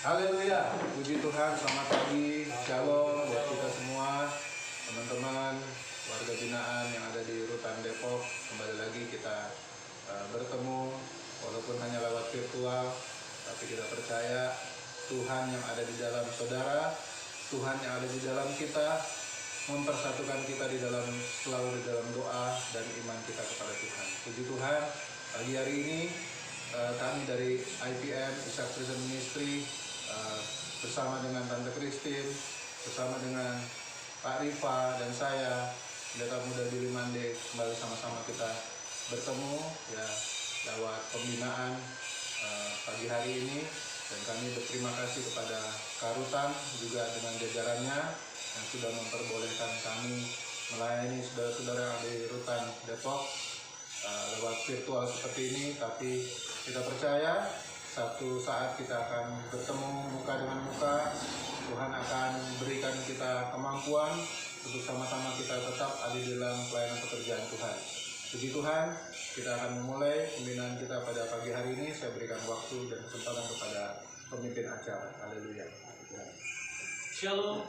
Haleluya, puji Tuhan, selamat pagi, shalom buat kita semua, teman-teman, warga binaan yang ada di Rutan Depok. Kembali lagi kita bertemu, walaupun hanya lewat virtual, tapi kita percaya Tuhan yang ada di dalam saudara, Tuhan yang ada di dalam kita, mempersatukan kita selalu di dalam doa dan iman kita kepada Tuhan. Puji Tuhan, pagi hari ini kami dari IPM, Ishak Prison Ministry, bersama dengan Tante Christine, bersama dengan Pak Rifa dan saya, Pendeta Muda Billy Mande, kembali sama-sama kita bertemu ya lewat pembinaan pagi hari ini. Dan kami berterima kasih kepada Karutan juga dengan jajarannya yang sudah memperbolehkan kami melayani saudara-saudara yang ada di Rutan Depok lewat virtual seperti ini. Tapi kita percaya satu saat kita akan bertemu muka dengan muka. Tuhan akan berikan kita kemampuan untuk sama-sama kita tetap ada di dalam pelayanan pekerjaan Tuhan. Puji Tuhan, kita akan memulai pembinaan kita pada pagi hari ini. Saya berikan waktu dan kesempatan kepada pemimpin acara. Haleluya. Shalom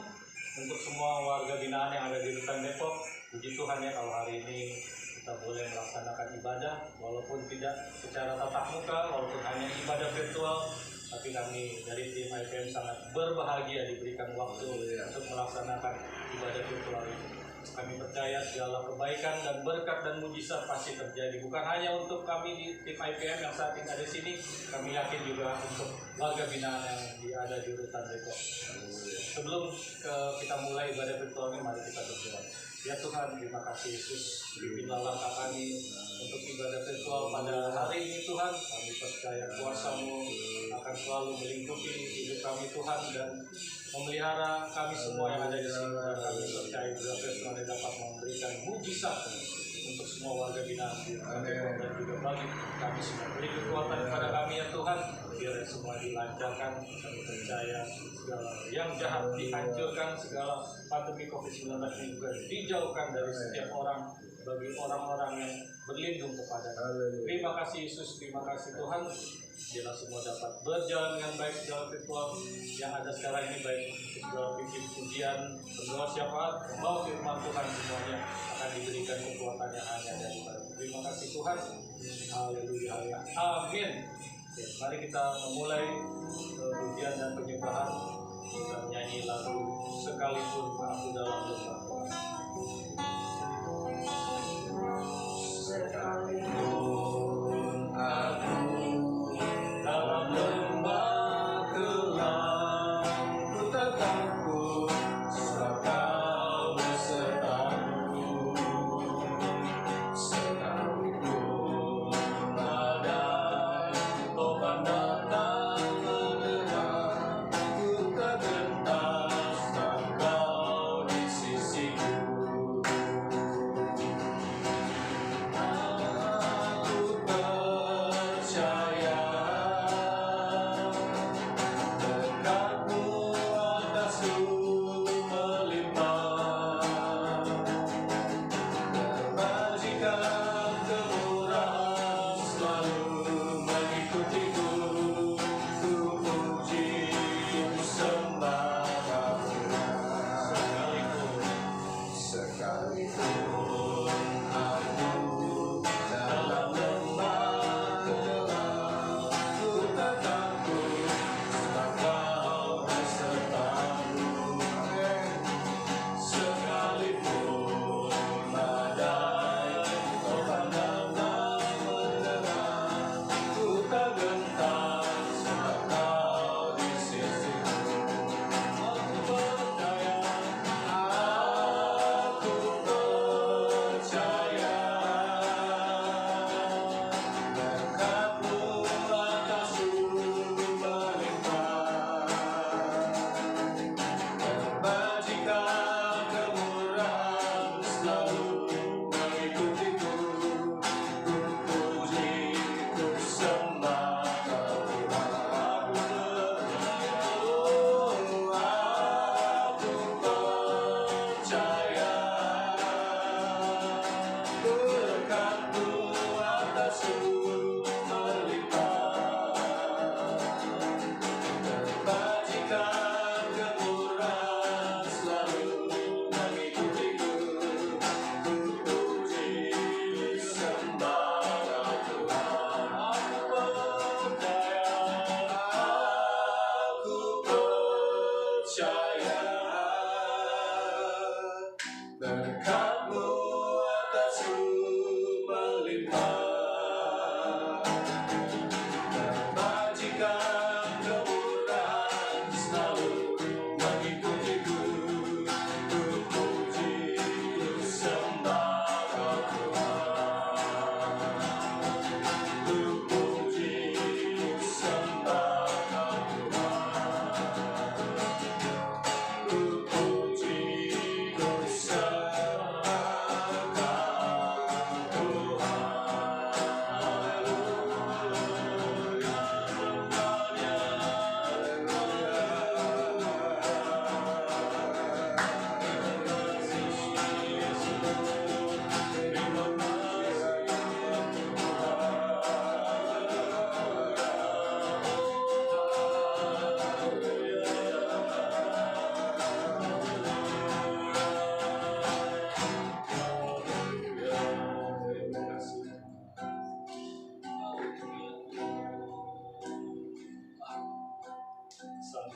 untuk semua warga binaan yang ada di Rutan Depok. Puji Tuhan ya, kalau hari ini kita boleh melaksanakan ibadah walaupun tidak secara tatap muka, walaupun hanya ibadah virtual, tapi kami dari tim IPM sangat berbahagia diberikan waktu untuk melaksanakan ibadah virtual ini. Kami percaya segala kebaikan dan berkat dan mujizat pasti terjadi, bukan hanya untuk kami di tim IPM yang saat ini ada di sini, kami yakin juga untuk warga binaan yang ada di Rutan Depok. Sebelum kita mulai ibadah virtual ini, mari kita berdoa. Ya Tuhan, terima kasih Yesus, pimpinlah langkah kami untuk ibadah virtual pada hari ini Tuhan. Kami percaya kuasa-Mu akan selalu melingkupi hidup kami Tuhan dan memelihara kami semua yang ada di sini. Dan kami percaya juga firman dapat memberikan mujizat untuk semua warga binaan dan juga bagi kami semua. Beri kekuatan kepada kami ya Tuhan, biar semua dilancarkan. Kami percaya segala yang jahat dihancurkan, segala pandemi COVID-19 ini juga dijauhkan dari setiap orang, bagi orang-orang yang berlindung kepada. Terima kasih Yesus, terima kasih Tuhan. Biarlah semua dapat berjalan dengan baik, segala virtual yang ada sekarang ini, baik segala bikin pujian, berdoa syafaat, membawa firman Tuhan, semuanya akan diberikan kekuatan yang hanya dari Tuhan. Terima kasih Tuhan. Haleluya. Amin. Ya, mari kita memulai pujian dan penyembahan. Kita menyanyi lagu Sekalipun Aku Dalam Lembah. Sekalipun aku dalam lembah gelap, ku tak takut sebab Kau besertaku. Sekalipun badai topan datang menerang, ku tak gentar sebab Kau di sisiku.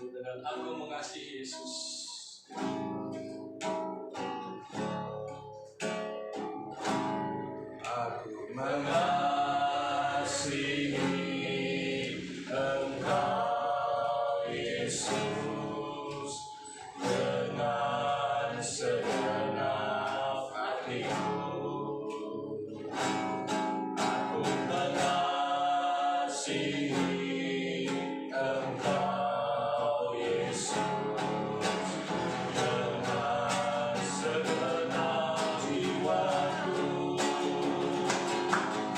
dengan aku mengasihi Yesus. Aku mengasihi Engkau, Yesus, dengan segenap hatiku. Aku mengasihi Engkau, Yesus, dengan segenap jiwaku.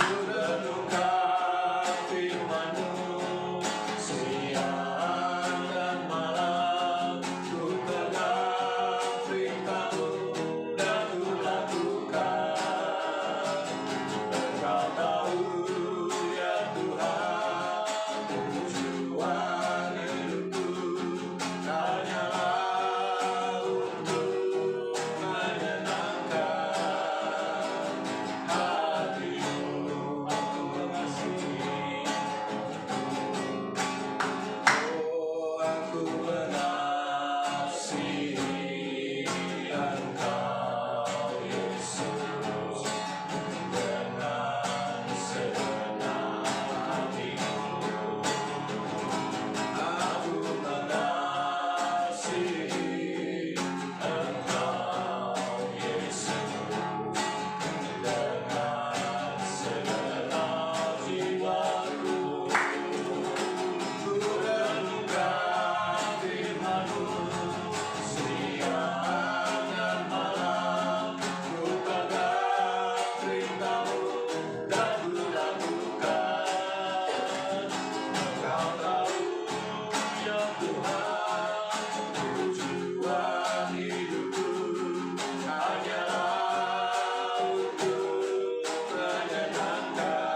Ku renungkan firman-Mu siang dan malam. Ku pegang perintah-Mu dan ku lakukan. Engkau tahu ya Tuhan, tujuan hidupku hanyalah untuk menyenangkan hati-Mu. Aku mengasihi, oh aku mengasihi Engkau, Yesus, dengan segenap hatiku. Aku mengasihi Engkau, Yesus, dengan segenap jiwaku. Ku renungkan firman-Mu siang dan malam. Ku pegang perintah-Mu dan ku lakukan. Engkau tahu ya Tuhan, tujuan hidupku hanyalah untuk menyenangkan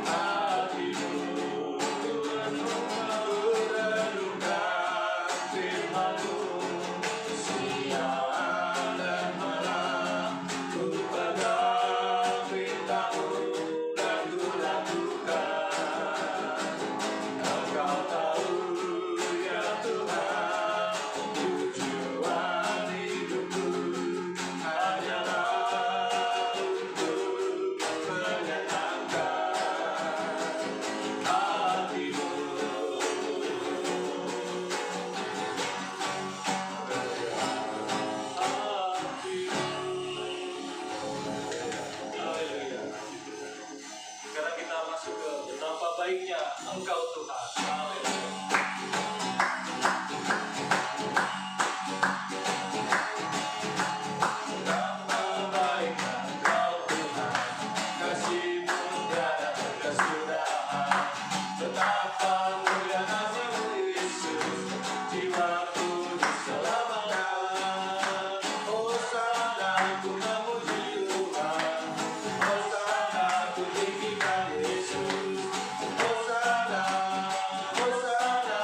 hati-Mu. Ku renungkan firman-Mu siang dan malam. Ku pegang perintah-Mu dan ku lakukan. Engkau tahu ya Tuhan, tujuan hidupku hanyalah untuk menyenangkan hati-Mu. Haleluya. Sekarang kita masuk ke betapa baiknya Engkau Tuhan. Haleluya. Betapa baiknya Engkau Tuhan, kasih-Mu tiada berkesudahan. Betapa mulia nama-Mu Yesus, jiwaku diselamatkan. Hosana ku memuji Tuhan, Hosana ku tinggikan Yesus. Hosana, Hosana,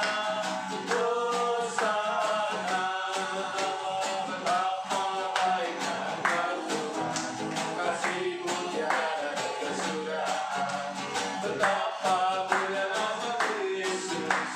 Hosana. Betapa baiknya Engkau Tuhan, kasih-Mu tiada berkesudahan. Betapa mulia nama-Mu Yesus,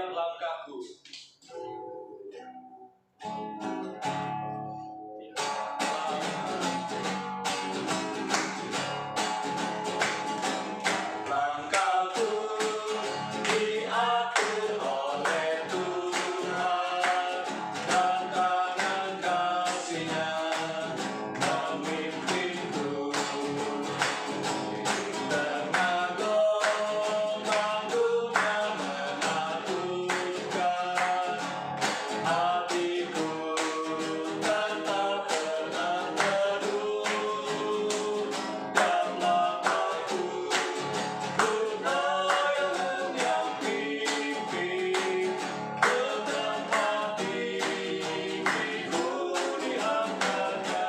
setiap langkahku. Langkahku diatur oleh Tuhan, dan tangan kasih-Nya memimpinku. Tengah gelombang dunia menakutkan, hatiku tetap tenang teduh, dan langkahku Tuhan yang pimpin ke tempat tinggiku diangkatnya.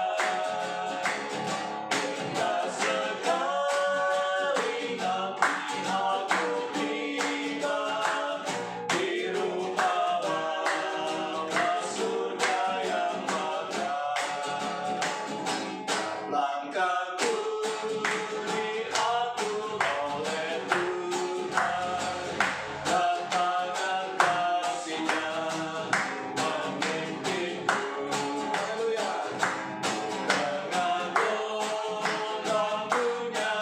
Indah sekali nanti aku tiba di rumah Bapa surga yang megah. Langkahku diatur oleh Tuhan, dan tangan kasih-Nya memimpinku. Haleluya. Tengah gelombang dunia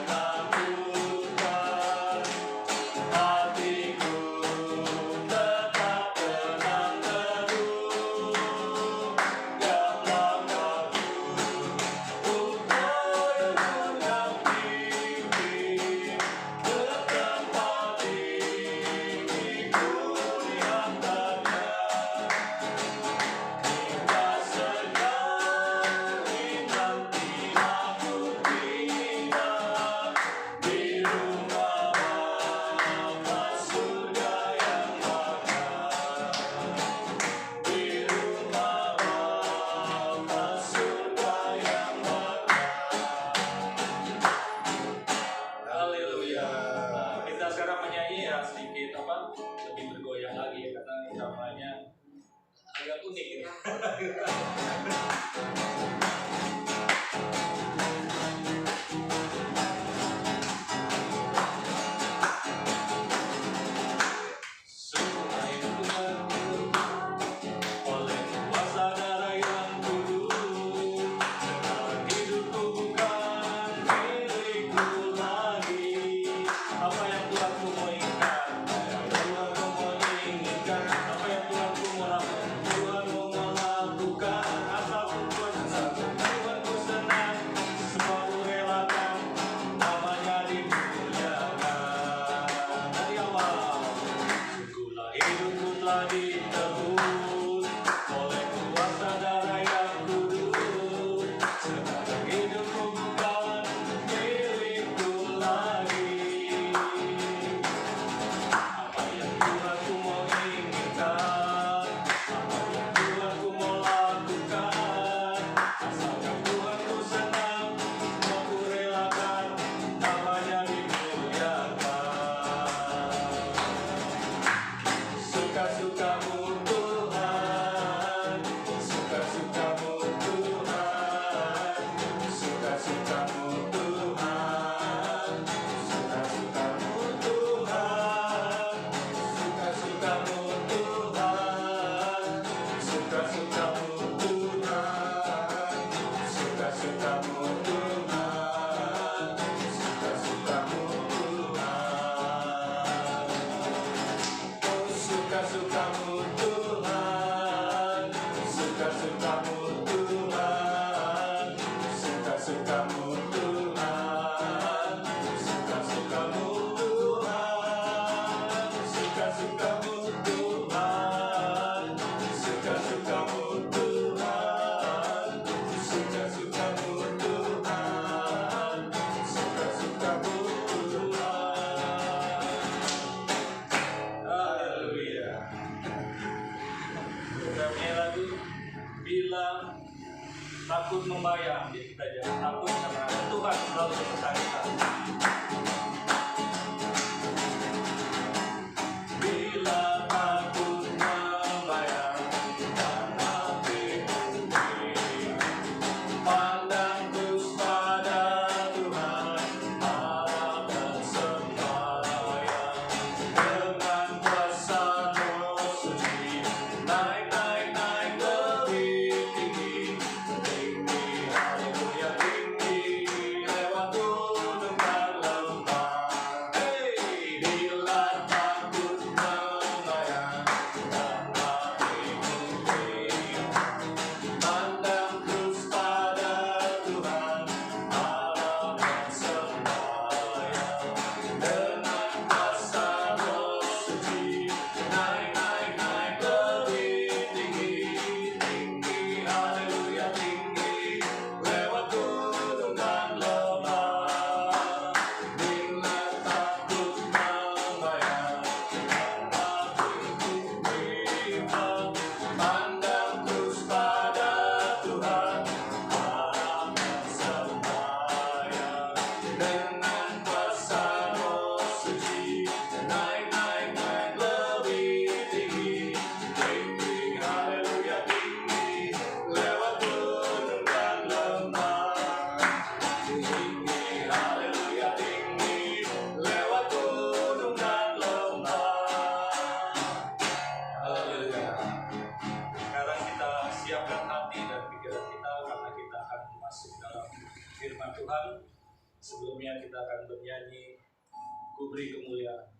menakutkan, hatiku tetap tenang teduh, dan langkahku Tuhan yang pimpin ke tempat tinggiku diangkatnya. Indah sekali nanti aku tiba di rumah Bapa surga yang megah. Di rumah Bapa surga yang megah. Haleluya. Nah, kita sekarang menyanyi ya sedikit lebih bergoyang lagi ya, karena namanya agak unik ini. Sungai Tuhanku oleh kuasa darah yang kudus, sekarang hidupku bukan milikku lagi. Apa yang Tuhanku mau inginkan, Tuhanku mau inginkan, apa yang Tuhanku mau lakukan, Tuhan mau melakukan. Asalku Tuhanku senang, semua ku relakan, namanya dimuliakan. Dari awal sungguhlah hidupku telah ditebus oleh kuasa darah yang kudus, sekarang hidupku bukan milikku lagi. Apa yang Tuhanku mau inginkan, apa yang Tuhanku mau lakukan, asalkan Tuhanku senang, mau ku relakan, namanya dimuliakan. Suka-sukamu Tuhan, suka-sukamu Tuhan, suka-sukamu Tuhan, suka-sukamu Tuhan, suka-sukamu Tuhan, suka-sukamu Tuhan, suka-sukamu Tuhan, suka-sukamu Tuhan. Oh, suka-sukamu Tuhan, suka-sukamu Tuhan, suka-sukamu Tuhan, suka-sukamu Tuhan, suka-sukamu Tuhan, suka-sukamu Tuhan, suka-sukamu Tuhan, suka-sukamu Tuhan. Haleluya. Kita punya lagu bila takut membayang, jadi kita jangan takut karena Tuhan selalu beserta kita. Bila takut membayang dan hatiku tinggi, pandang terus pada Tuhan, harap dan sembahyang dengan kuasa Tuhan. Sebelumnya kita akan bernyanyi Ku Beri Kemuliaan.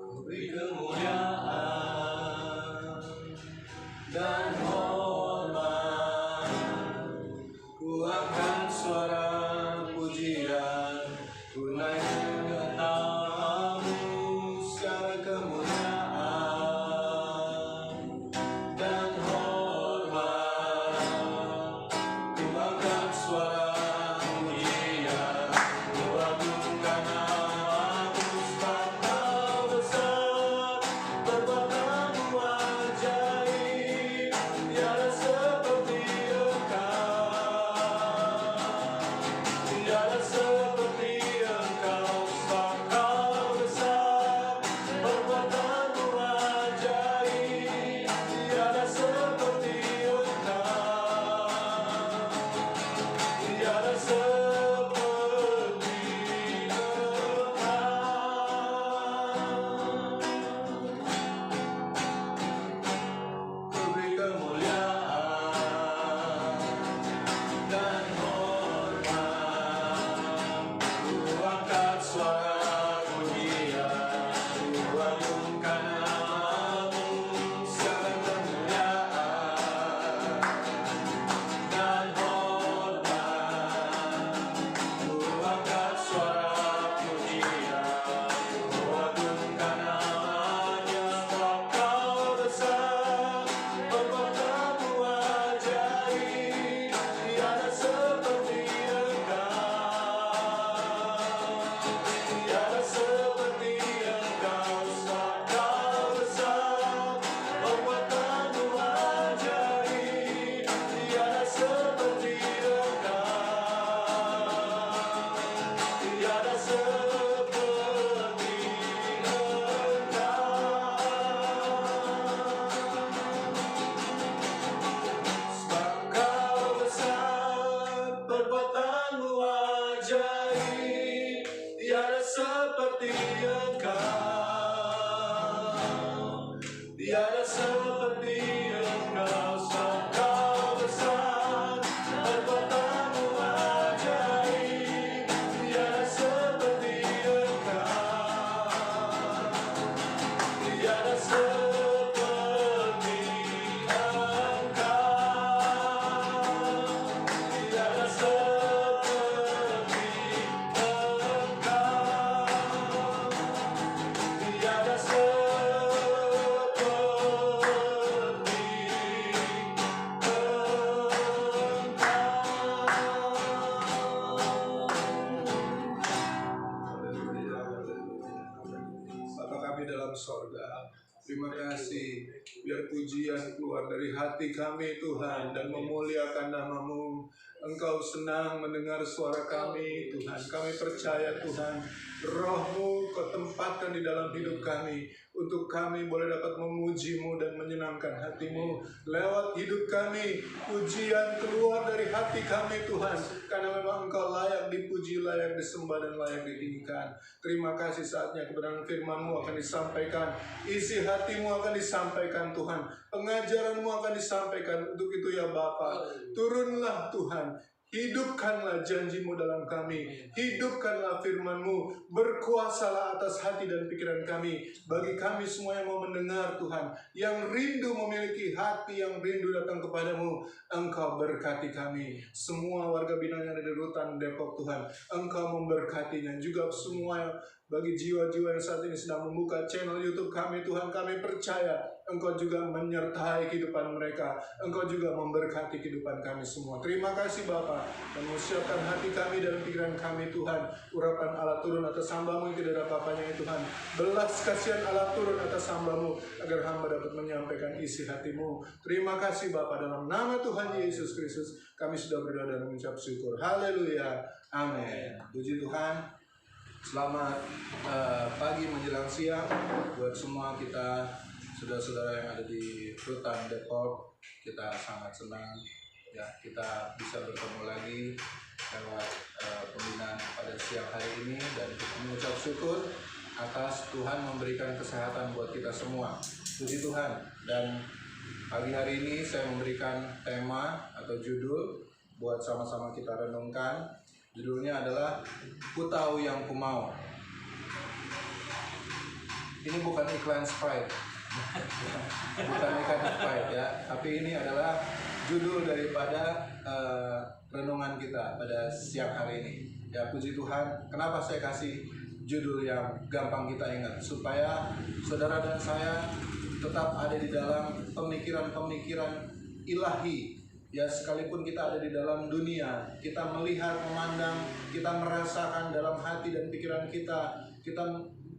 Ku beri kemuliaan dan hormat, ku angkat suara pujian, ku naikkan namamu, segala kemuliaan dan hormat, ku angkat suara pujian, ku agungkan namamu, sebab Kau besar, perbuatanmu ajaib, tiada seperti tiada seperti Engkau, sebab Kau besar, perbuatanmu ajaib, tiada seperti Engkau, tiada seperti Ku beri kemuliaan dan hormat, ku angkat suara pujian, ku agungkan namamu, segala kemuliaan dan hormat, ku angkat suara pujian, ku agungkan namanya, sebab Kau besar, perbuatanmu ajaib, tiada seperti tiada seperti Engkau, sebab Kau besar, perbuatanmu ajaib, tiada seperti tiada seperti sebab Kau besar, perbuatanmu ajaib, tiada seperti Engkau, tiada seperti Engkau, sebab Kau besar, perbuatanmu ajaib, tiada seperti Engkau, tiada seperti tiada seperti tiada Bapa kami dalam sorga, terima kasih, biar pujian keluar dari hati kami Tuhan dan memuliakan namamu. Engkau senang mendengar suara kami Tuhan. Kami percaya Tuhan, Roh-Mu Kau tempatkan di dalam hidup kami, untuk kami boleh dapat memuji-Mu dan menyenangkan hati-Mu. Lewat hidup kami, pujian keluar dari hati kami Tuhan, karena memang Engkau layak dipuji, layak disembah, dan layak ditinggikan. Terima kasih, saatnya kebenaran firman-Mu akan disampaikan, isi hati-Mu akan disampaikan Tuhan, pengajaran-Mu akan disampaikan. Untuk itu ya Bapa, turunlah Tuhan, hidupkanlah janji-Mu dalam kami, hidupkanlah firman-Mu, berkuasalah atas hati dan pikiran kami. Bagi kami semua yang mau mendengar Tuhan, yang rindu memiliki hati yang rindu datang kepadamu, Engkau berkati kami. Semua warga binaan yang ada di Rutan Depok Tuhan, Engkau memberkatinya. Juga semua bagi jiwa-jiwa yang saat ini sedang membuka channel YouTube kami Tuhan, kami percaya Engkau juga menyertai kehidupan mereka, Engkau juga memberkati kehidupan kami semua. Terima kasih Bapa, dan siapkan hati kami dan pikiran kami Tuhan. Urapan Allah turun atas hamba-Mu yang tidak ada apa-apanya Tuhan. Belas kasihan Allah turun atas hamba-Mu, agar hamba dapat menyampaikan isi hati-Mu. Terima kasih Bapa, dalam nama Tuhan Yesus Kristus kami sudah berdoa dan mengucap syukur. Haleluya, amin. Puji Tuhan. Selamat pagi menjelang siang buat semua kita, saudara-saudara yang ada di Rutan Depok. Kita sangat senang ya kita bisa bertemu lagi lewat pembinaan pada siang hari ini, dan kita mengucap syukur atas Tuhan memberikan kesehatan buat kita semua. Puji Tuhan. Dan pagi hari ini saya memberikan tema atau judul buat sama-sama kita renungkan. Judulnya adalah Ku Tahu Yang Ku Mau. Ini bukan iklan Sprite, bukan iklan Sprite ya, tapi ini adalah judul daripada renungan kita pada siang hari ini. Ya, puji Tuhan. Kenapa saya kasih judul yang gampang kita ingat? Supaya saudara dan saya tetap ada di dalam pemikiran-pemikiran ilahi. Ya, sekalipun kita ada di dalam dunia, kita melihat, memandang, kita merasakan dalam hati dan pikiran kita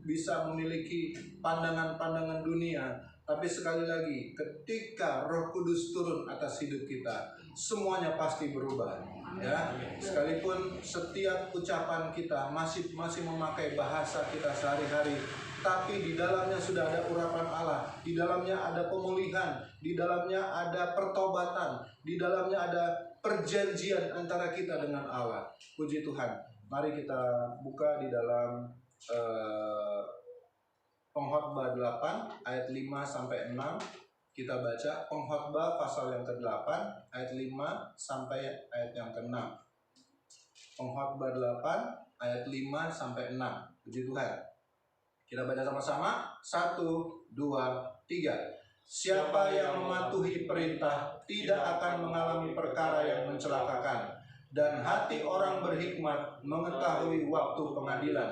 bisa memiliki pandangan-pandangan dunia. Tapi sekali lagi, ketika Roh Kudus turun atas hidup kita, semuanya pasti berubah. Ya, sekalipun setiap ucapan kita masih memakai bahasa kita sehari-hari, tapi di dalamnya sudah ada urapan Allah, di dalamnya ada pemulihan, di dalamnya ada pertobatan, di dalamnya ada perjanjian antara kita dengan Allah. Puji Tuhan. Mari kita buka di dalam Pengkhotbah 8 ayat 5 sampai 6. Kita baca Pengkhotbah pasal yang ke-8 ayat 5 sampai ayat yang ke-6. Pengkhotbah 8 ayat 5 sampai 6. Puji Tuhan. Kita baca sama-sama. 1, 2, 3. Siapa yang mematuhi perintah tidak akan mengalami perkara yang mencelakakan, dan hati orang berhikmat mengetahui waktu pengadilan.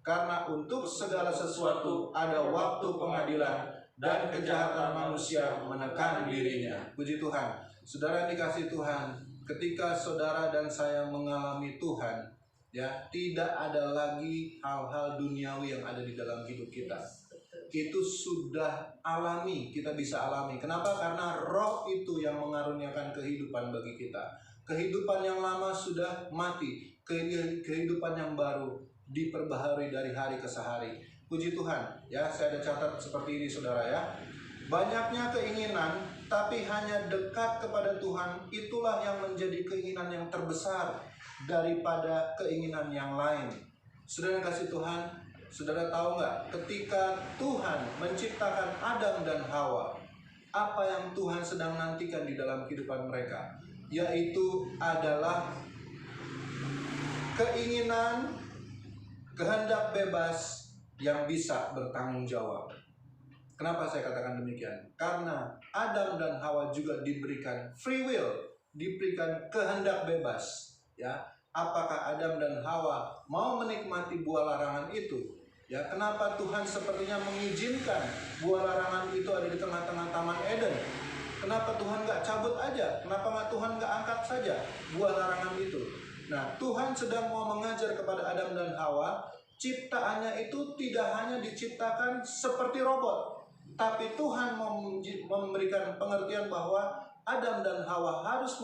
Karena untuk segala sesuatu ada waktu pengadilan, dan kejahatan manusia menekan dirinya. Puji Tuhan. Saudara yang dikasihi Tuhan, ketika saudara dan saya mengalami Tuhan, ya, tidak ada lagi hal-hal duniawi yang ada di dalam hidup kita. Itu sudah alami, kita bisa alami. Kenapa? Karena Roh itu yang mengaruniakan kehidupan bagi kita. Kehidupan yang lama sudah mati, kehidupan yang baru diperbaharui dari hari ke hari. Puji Tuhan. Ya, saya ada catat seperti ini saudara ya. Banyaknya keinginan, tapi hanya dekat kepada Tuhan, itulah yang menjadi keinginan yang terbesar daripada keinginan yang lain. Saudara kasih Tuhan, saudara tahu nggak? Ketika Tuhan menciptakan Adam dan Hawa, apa yang Tuhan sedang nantikan di dalam kehidupan mereka? Yaitu adalah keinginan, kehendak bebas yang bisa bertanggung jawab. Kenapa saya katakan demikian? Karena Adam dan Hawa juga diberikan free will, diberikan kehendak bebas. Ya, apakah Adam dan Hawa mau menikmati buah larangan itu? Ya, kenapa Tuhan sepertinya mengizinkan buah larangan itu ada di tengah-tengah Taman Eden? Kenapa Tuhan nggak cabut aja? Kenapa Tuhan nggak angkat saja buah larangan itu? Nah, Tuhan sedang mau mengajar kepada Adam dan Hawa, ciptaannya itu tidak hanya diciptakan seperti robot, tapi Tuhan memberikan pengertian bahwa Adam dan Hawa harus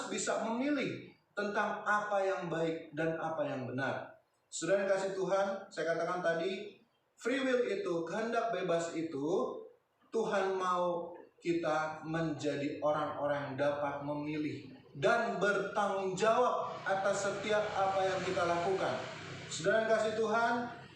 bisa memilih tentang apa yang baik dan apa yang benar. Saudara yang kasih Tuhan, saya katakan tadi, free will itu, kehendak bebas itu, Tuhan mau kita menjadi orang-orang yang dapat memilih dan bertanggung jawab atas setiap apa yang kita lakukan. Saudara yang kasih Tuhan,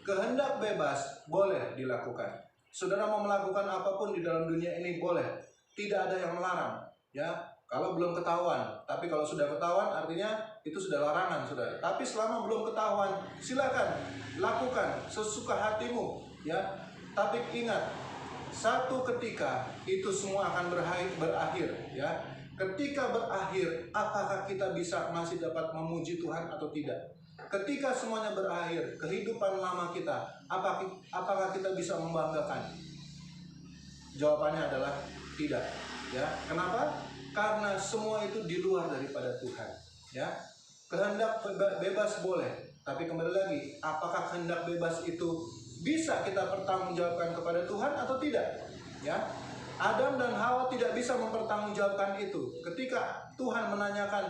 kehendak bebas boleh dilakukan. Saudara mau melakukan apapun di dalam dunia ini boleh, tidak ada yang melarang. Ya, kalau belum ketahuan. Tapi kalau sudah ketahuan, artinya itu sudah larangan, saudara. Tapi selama belum ketahuan, silakan lakukan sesuka hatimu. Ya, tapi ingat, satu ketika itu semua akan berakhir. Ya. Ketika berakhir, apakah kita bisa masih dapat memuji Tuhan atau tidak? Ketika semuanya berakhir, kehidupan lama kita, apakah kita bisa membanggakan? Jawabannya adalah tidak. Ya, kenapa? Karena semua itu di luar daripada Tuhan. Ya, kehendak bebas boleh, tapi kembali lagi, apakah kehendak bebas itu bisa kita pertanggungjawabkan kepada Tuhan atau tidak? Ya. Adam dan Hawa tidak bisa mempertanggungjawabkan itu. Ketika Tuhan menanyakan,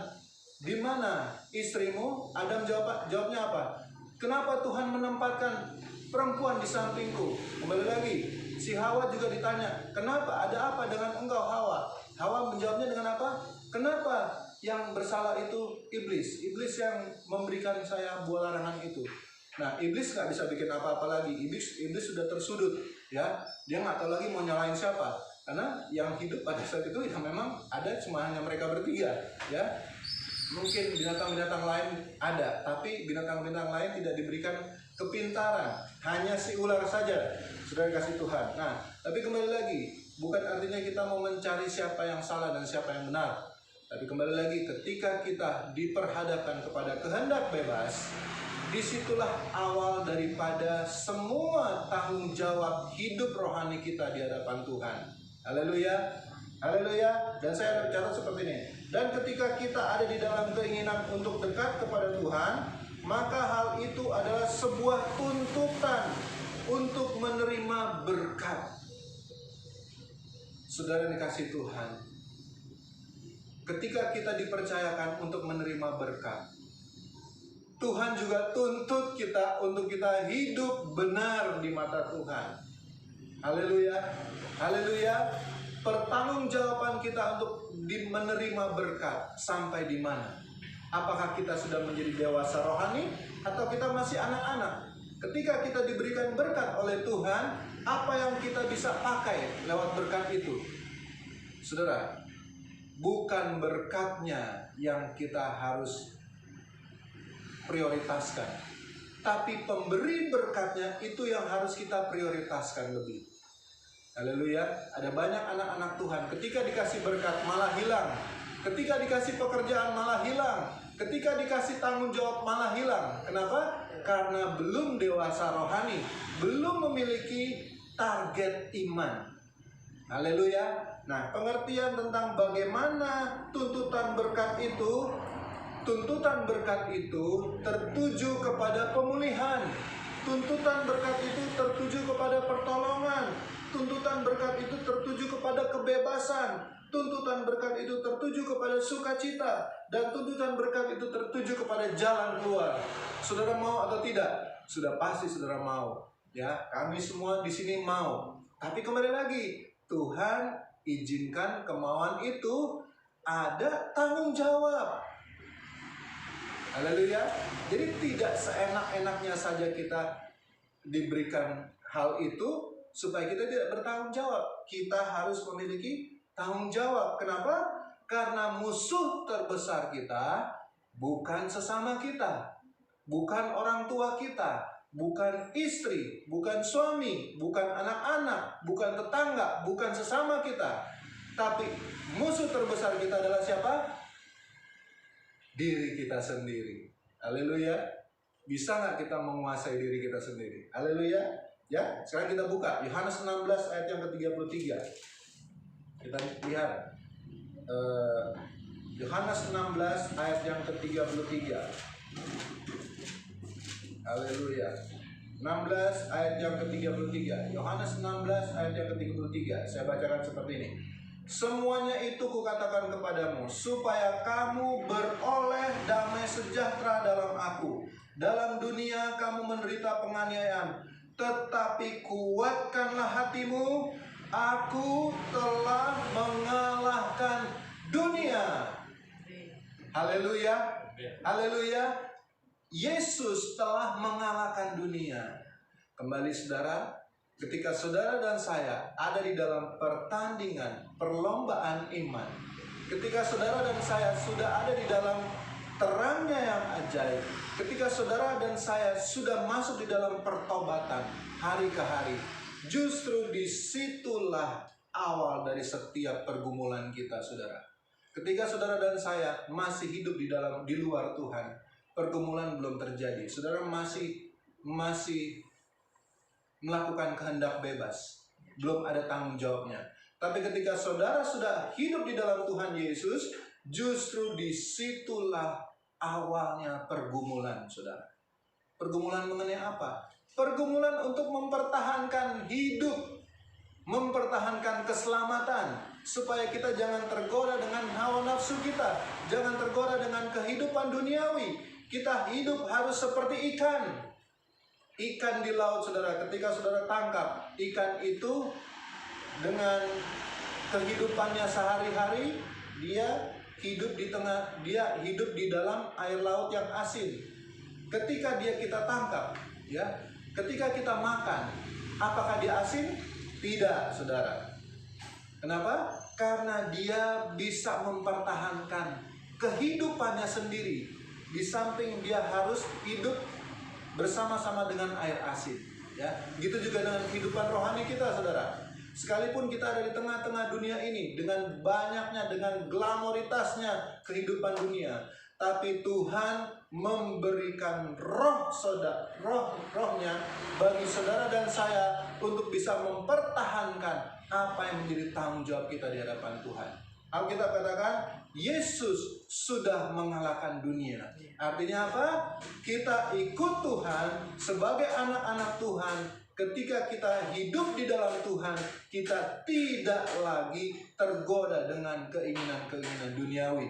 di mana istrimu? Adam jawabnya apa? Kenapa Tuhan menempatkan perempuan di sampingku? Kembali lagi, Si Hawa juga ditanya, kenapa? Ada apa dengan engkau Hawa? Hawa menjawabnya dengan apa? Kenapa yang bersalah itu iblis? Iblis yang memberikan saya buah larangan itu. Nah, iblis nggak bisa bikin apa-apa lagi. Iblis sudah tersudut, ya. Dia nggak tahu lagi mau nyalain siapa. Karena yang hidup pada saat itu ya memang ada cuma hanya mereka bertiga, ya. Mungkin binatang-binatang lain ada, tapi binatang-binatang lain tidak diberikan kepintaran. Hanya si ular saja sudah dikasih Tuhan. Nah, tapi kembali lagi, bukan artinya kita mau mencari siapa yang salah dan siapa yang benar. Tapi kembali lagi, ketika kita diperhadapkan kepada kehendak bebas, disitulah awal daripada semua tanggung jawab hidup rohani kita di hadapan Tuhan. Haleluya. Haleluya. Dan saya catat seperti ini. Dan ketika kita ada di dalam keinginan untuk dekat kepada Tuhan, maka hal itu adalah sebuah tuntutan untuk menerima berkat. Saudara dikasih Tuhan, ketika kita dipercayakan untuk menerima berkat, Tuhan juga tuntut kita untuk kita hidup benar di mata Tuhan. Haleluya. Haleluya. Pertanggungjawaban kita untuk menerima berkat sampai di mana? Apakah kita sudah menjadi dewasa rohani atau kita masih anak-anak? Ketika kita diberikan berkat oleh Tuhan, apa yang kita bisa pakai lewat berkat itu? Saudara, bukan berkatnya yang kita harus prioritaskan, tapi pemberi berkatnya itu yang harus kita prioritaskan lebih. Haleluya. Ada banyak anak-anak Tuhan ketika dikasih berkat malah hilang, ketika dikasih pekerjaan malah hilang, ketika dikasih tanggung jawab malah hilang. Kenapa? Karena belum dewasa rohani, belum memiliki target iman. Haleluya. Nah, pengertian tentang bagaimana tuntutan berkat itu, tuntutan berkat itu tertuju kepada pemulihan. Tuntutan berkat itu tertuju kepada pertolongan. Tuntutan berkat itu tertuju kepada kebebasan. Tuntutan berkat itu tertuju kepada sukacita. Dan tuntutan berkat itu tertuju kepada jalan keluar. Saudara mau atau tidak? Sudah pasti saudara mau. Ya, kami semua di sini mau. Tapi kembali lagi, Tuhan izinkan kemauan itu ada tanggung jawab. Haleluya. Jadi tidak seenak-enaknya saja kita diberikan hal itu supaya kita tidak bertanggung jawab. Kita harus memiliki tanggung jawab. Kenapa? Karena musuh terbesar kita bukan sesama kita, bukan orang tua kita, bukan istri, bukan suami, bukan anak-anak, bukan tetangga, bukan sesama kita. Tapi musuh terbesar kita adalah siapa? Diri kita sendiri. Haleluya. Bisa nggak kita menguasai diri kita sendiri? Haleluya. Ya, sekarang kita buka Yohanes 16 ayat yang ke-33. Kita lihat Yohanes 16 ayat yang ke-33. Haleluya. 16 ayat yang ke-33. Yohanes 16 ayat yang ke-33. Saya bacakan seperti ini. Semuanya itu kukatakan kepadamu, supaya kamu beroleh damai sejahtera dalam aku. Dalam dunia kamu menderita penganiayaan, tetapi kuatkanlah hatimu, aku telah mengalahkan dunia. Haleluya. Haleluya. Yesus telah mengalahkan dunia. Kembali saudara, ketika saudara dan saya ada di dalam pertandingan, perlombaan iman, ketika saudara dan saya sudah ada di dalam terangnya yang ajaib, ketika saudara dan saya sudah masuk di dalam pertobatan hari ke hari, justru disitulah awal dari setiap pergumulan kita, saudara. Ketika saudara dan saya masih hidup di luar Tuhan, pergumulan belum terjadi. Saudara masih melakukan kehendak bebas, belum ada tanggung jawabnya. Tapi ketika saudara sudah hidup di dalam Tuhan Yesus, justru disitulah awalnya pergumulan, saudara. Pergumulan mengenai apa? Pergumulan untuk mempertahankan hidup, mempertahankan keselamatan, supaya kita jangan tergoda dengan hawa nafsu kita, jangan tergoda dengan kehidupan duniawi. Kita hidup harus seperti ikan. Ikan di laut, saudara, ketika saudara tangkap ikan itu dengan kehidupannya sehari-hari, dia hidup di dalam air laut yang asin. Ketika kita tangkap, ya, ketika kita makan, apakah dia asin? Tidak, saudara. Kenapa? Karena dia bisa mempertahankan kehidupannya sendiri. Di samping dia harus hidup bersama-sama dengan air asin, ya. Gitu juga dengan kehidupan rohani kita, saudara. Sekalipun kita ada di tengah-tengah dunia ini dengan banyaknya, dengan glamoritasnya kehidupan dunia, tapi Tuhan memberikan rohnya bagi saudara dan saya untuk bisa mempertahankan apa yang menjadi tanggung jawab kita di hadapan Tuhan. Alkitab katakan Yesus sudah mengalahkan dunia. Artinya apa? Kita ikut Tuhan sebagai anak-anak Tuhan. Ketika kita hidup di dalam Tuhan, kita tidak lagi tergoda dengan keinginan-keinginan duniawi.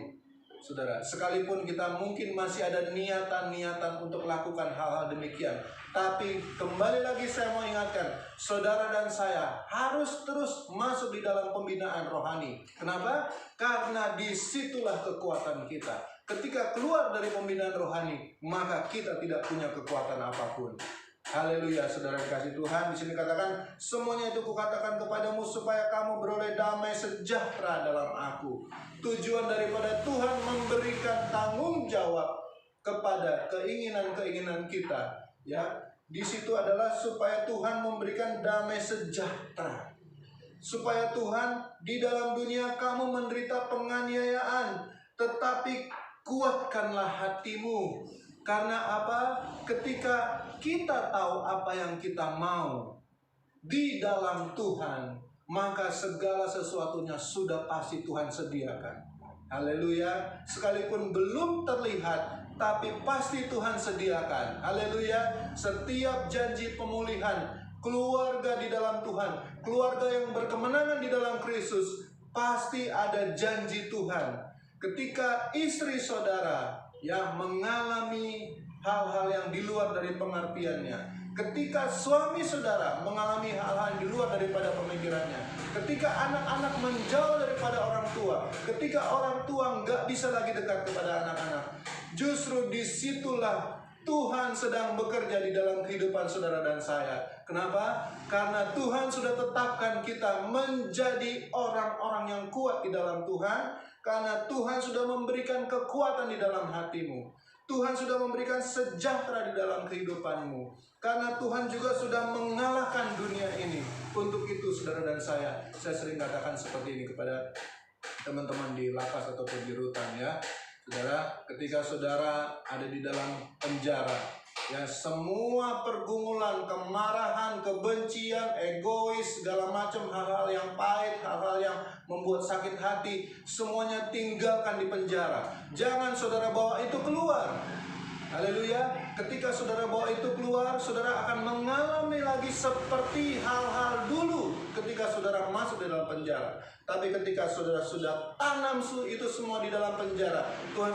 Saudara, sekalipun kita mungkin masih ada niatan-niatan untuk lakukan hal-hal demikian, tapi kembali lagi saya mau ingatkan, saudara dan saya harus terus masuk di dalam pembinaan rohani. Kenapa? Karena disitulah kekuatan kita. Ketika keluar dari pembinaan rohani, maka kita tidak punya kekuatan apapun. Haleluya, saudara kasih Tuhan. Di sini katakan, semuanya itu kukatakan kepadamu supaya kamu beroleh damai sejahtera dalam aku. Tujuan daripada Tuhan memberikan tanggung jawab kepada keinginan-keinginan kita, ya. Di situ adalah supaya Tuhan memberikan damai sejahtera. Supaya Tuhan, di dalam dunia kamu menderita penganiayaan, tetapi kuatkanlah hatimu. Karena apa? Ketika kita tahu apa yang kita mau di dalam Tuhan, maka segala sesuatunya sudah pasti Tuhan sediakan. Haleluya. Sekalipun belum terlihat, tapi pasti Tuhan sediakan. Haleluya. Setiap janji pemulihan, keluarga di dalam Tuhan, keluarga yang berkemenangan di dalam Kristus, pasti ada janji Tuhan. Ketika istri saudara yang mengalami hal-hal yang di luar dari pengertiannya, ketika suami saudara mengalami hal-hal yang di luar daripada pemikirannya, ketika anak-anak menjauh daripada orang tua, ketika orang tua nggak bisa lagi dekat kepada anak-anak, justru disitulah Tuhan sedang bekerja di dalam kehidupan saudara dan saya. Kenapa? Karena Tuhan sudah tetapkan kita menjadi orang-orang yang kuat di dalam Tuhan. Karena Tuhan sudah memberikan kekuatan di dalam hatimu. Tuhan sudah memberikan sejahtera di dalam kehidupanmu. Karena Tuhan juga sudah mengalahkan dunia ini. Untuk itu saudara dan saya sering katakan seperti ini kepada teman-teman di lapas ataupun di rutan, ya. Saudara, ketika saudara ada di dalam penjara, ya, semua pergumulan, kemarahan, kebencian, egois, segala macam hal-hal yang pahit, hal-hal yang membuat sakit hati, semuanya tinggalkan di penjara. Jangan saudara bawa itu keluar. Haleluya. Ketika saudara bawa itu keluar, saudara akan mengalami lagi seperti hal-hal dulu ketika saudara masuk di dalam penjara. Tapi ketika saudara sudah tanam itu semua di dalam penjara, Tuhan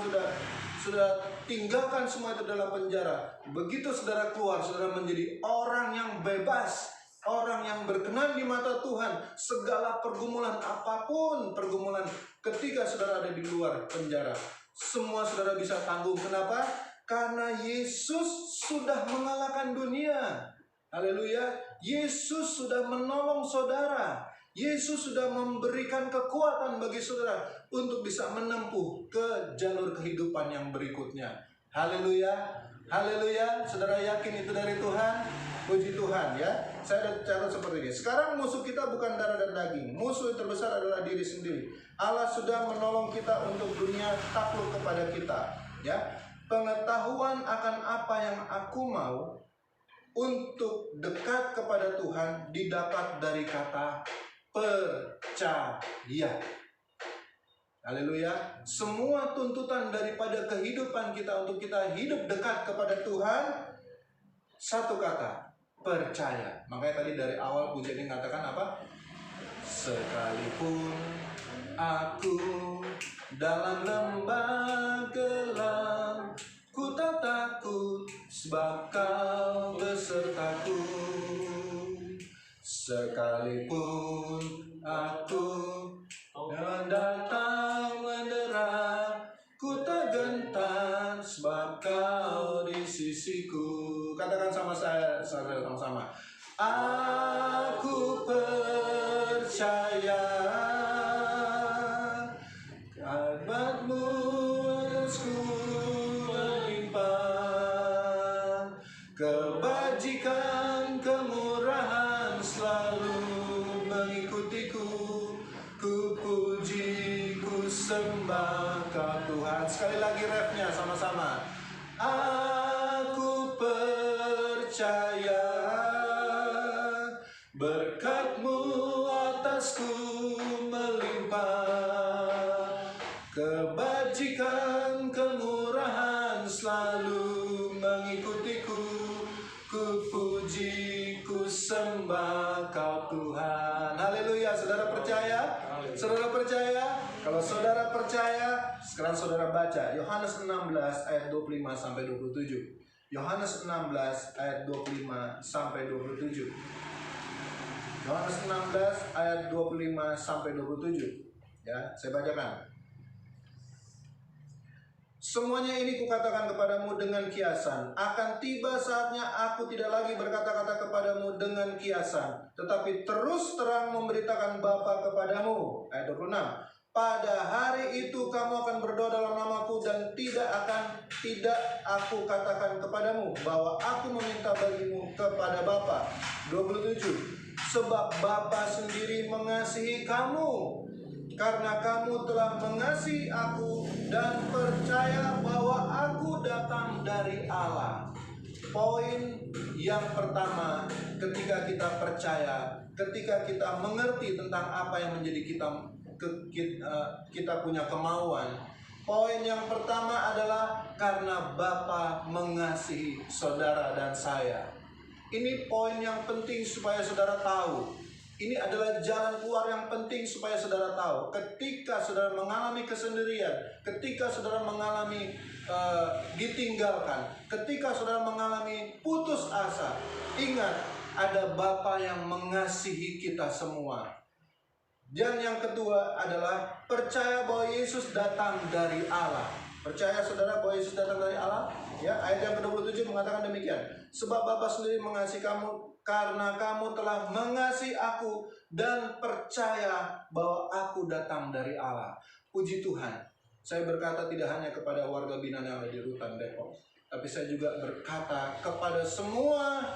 sudah tinggalkan semua itu dalam penjara. Begitu saudara keluar, saudara menjadi orang yang bebas, orang yang berkenan di mata Tuhan. Segala pergumulan apapun, pergumulan ketika saudara ada di luar penjara, semua saudara bisa tanggung. Kenapa? Karena Yesus sudah mengalahkan dunia. Haleluya. Yesus sudah menolong saudara. Yesus sudah memberikan kekuatan bagi saudara untuk bisa menempuh ke jalur kehidupan yang berikutnya. Haleluya. Haleluya. Saudara yakin itu dari Tuhan? Puji Tuhan, ya. Saya ada catat seperti ini. Sekarang musuh kita bukan darah dan daging. Musuh yang terbesar adalah diri sendiri. Allah sudah menolong kita untuk dunia takluk kepada kita, ya. Pengetahuan akan apa yang aku mau untuk dekat kepada Tuhan didapat dari kata percaya. Haleluya. Semua tuntutan daripada kehidupan kita untuk kita hidup dekat kepada Tuhan, satu kata, percaya. Makanya tadi dari awal pujian ini mengatakan apa? Sekalipun aku dalam lembah gelap, ku tak takut sebab Kau besertaku. Sekalipun aku datang mendera, ku tak gentar sebab Kau di sisiku. Katakan sama saya, saudara, sama-sama. Aku percaya kabar-Mu atasku melimpah, kebajikan kemurahan selalu mengikutiku. Ku puji, ku sembah Kau Tuhan. Sekali lagi refnya sama-sama. Aku percaya berkat-Mu atasku melimpah, kebajikan kemurahan selalu mengikutiku. Ku puji, ku sembah Kau Tuhan. Haleluya. Saudara percaya? Saudara percaya? Kalau saudara percaya, sekarang saudara baca Yohanes 16 ayat 25 sampai 27. Yohanes 16 ayat 25 sampai 27. Yohanes 16 ayat 25 sampai 27. Ya, saya bacakan. Semuanya ini kukatakan kepadamu dengan kiasan. Akan tiba saatnya aku tidak lagi berkata-kata kepadamu dengan kiasan, tetapi terus terang memberitakan Bapa kepadamu. Ayat 26. Pada hari itu kamu akan berdoa dalam namaku, dan tidak aku katakan kepadamu bahwa aku meminta bagimu kepada Bapa. 27. Sebab Bapa sendiri mengasihi kamu, karena kamu telah mengasihi aku dan percaya bahwa aku datang dari Allah. Poin yang pertama, ketika kita percaya, ketika kita mengerti tentang apa yang menjadi kita punya kemauan. Poin yang pertama adalah karena Bapa mengasihi saudara dan saya. Ini poin yang penting supaya saudara tahu. Ini adalah jalan keluar yang penting supaya saudara tahu. Ketika saudara mengalami kesendirian, ketika saudara mengalami ditinggalkan, ketika saudara mengalami putus asa, ingat ada Bapa yang mengasihi kita semua. Dan yang kedua adalah percaya bahwa Yesus datang dari Allah. Percaya saudara bahwa Yesus datang dari Allah? Ya, ayat yang ke-27 mengatakan demikian. Sebab Bapa sendiri mengasihi kamu karena kamu telah mengasihi aku dan percaya bahwa aku datang dari Allah. Puji Tuhan. Saya berkata tidak hanya kepada warga binaan yang ada di Rutan Depok, tapi saya juga berkata kepada semua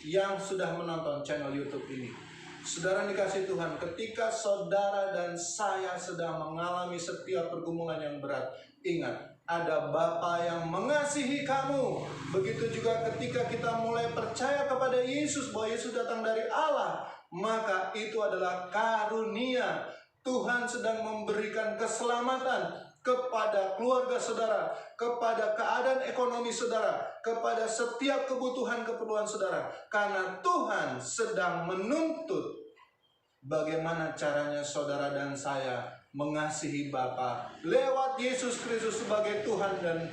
yang sudah menonton channel YouTube ini. Saudara dikasih Tuhan, ketika saudara dan saya sedang mengalami setiap pergumulan yang berat, ingat, ada Bapa yang mengasihi kamu. Begitu juga ketika kita mulai percaya kepada Yesus, bahwa Yesus datang dari Allah, maka itu adalah karunia. Tuhan sedang memberikan keselamatan kepada keluarga saudara, kepada keadaan ekonomi saudara, kepada setiap kebutuhan-keperluan saudara. Karena Tuhan sedang menuntut bagaimana caranya saudara dan saya mengasihi Bapa lewat Yesus Kristus sebagai Tuhan dan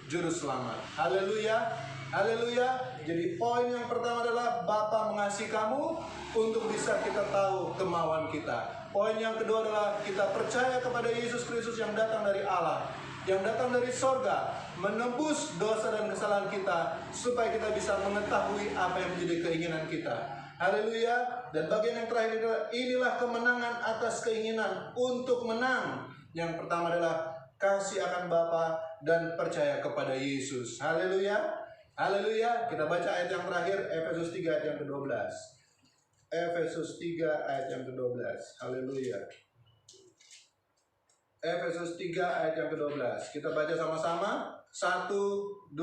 Juru Selamat. Haleluya, haleluya. Jadi poin yang pertama adalah Bapa mengasihi kamu untuk bisa kita tahu kemauan kita. Poin yang kedua adalah kita percaya kepada Yesus Kristus yang datang dari Allah, yang datang dari sorga, menebus dosa dan kesalahan kita, supaya kita bisa mengetahui apa yang menjadi keinginan kita. Haleluya. Dan bagian yang terakhir inilah kemenangan atas keinginan untuk menang. Yang pertama adalah kasih akan Bapa dan percaya kepada Yesus. Haleluya, haleluya. Kita baca ayat yang terakhir, Efesus 3 ayat yang ke-12. Efesus 3 ayat yang ke-12. Haleluya. Efesus 3 ayat yang ke-12. Kita baca sama-sama. 1, 2,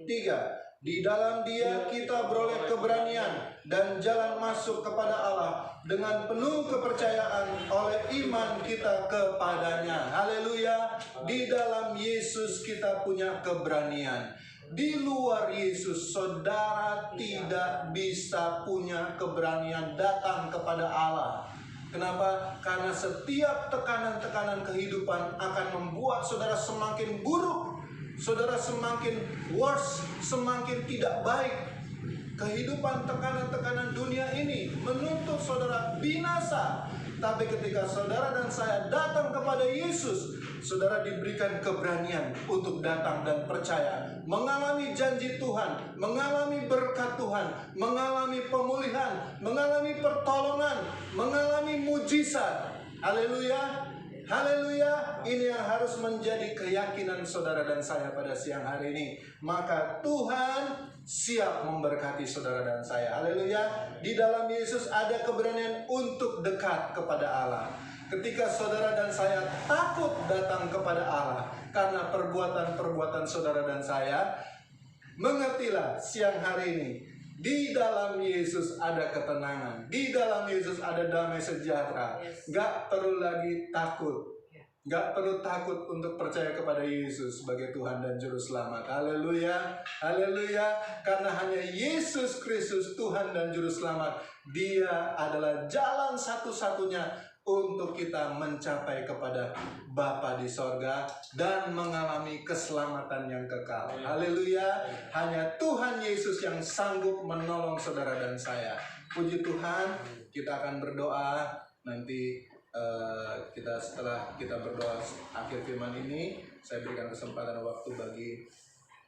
3. Di dalam Dia kita beroleh keberanian dan jalan masuk kepada Allah dengan penuh kepercayaan oleh iman kita kepadanya. Haleluya. Di dalam Yesus kita punya keberanian. Di luar Yesus, saudara tidak bisa punya keberanian datang kepada Allah. Kenapa? Karena setiap tekanan-tekanan kehidupan akan membuat saudara semakin buruk. saudara semakin worse, semakin tidak baik. Kehidupan tekanan-tekanan dunia ini menuntut saudara binasa. Tapi ketika saudara dan saya datang kepada Yesus, saudara diberikan keberanian untuk datang dan percaya, mengalami janji Tuhan, mengalami berkat Tuhan, mengalami pemulihan, mengalami pertolongan, mengalami mujizat. Haleluya. Haleluya. Ini yang harus menjadi keyakinan saudara dan saya pada siang hari ini. Maka Tuhan siap memberkati saudara dan saya. Haleluya. Di dalam Yesus ada keberanian untuk dekat kepada Allah. Ketika saudara dan saya takut datang kepada Allah karena perbuatan-perbuatan saudara dan saya, mengertilah siang hari ini, di dalam Yesus ada ketenangan, di dalam Yesus ada damai sejahtera. Gak perlu lagi takut, gak perlu takut untuk percaya kepada Yesus sebagai Tuhan dan Juru Selamat. Haleluya, haleluya. Karena hanya Yesus Kristus Tuhan dan Juru Selamat, Dia adalah jalan satu-satunya untuk kita mencapai kepada Bapa di sorga dan mengalami keselamatan yang kekal. Haleluya. Hanya Tuhan Yesus yang sanggup menolong saudara dan saya. Puji Tuhan. Kita akan berdoa nanti. Setelah kita berdoa akhir firman ini, saya berikan kesempatan waktu bagi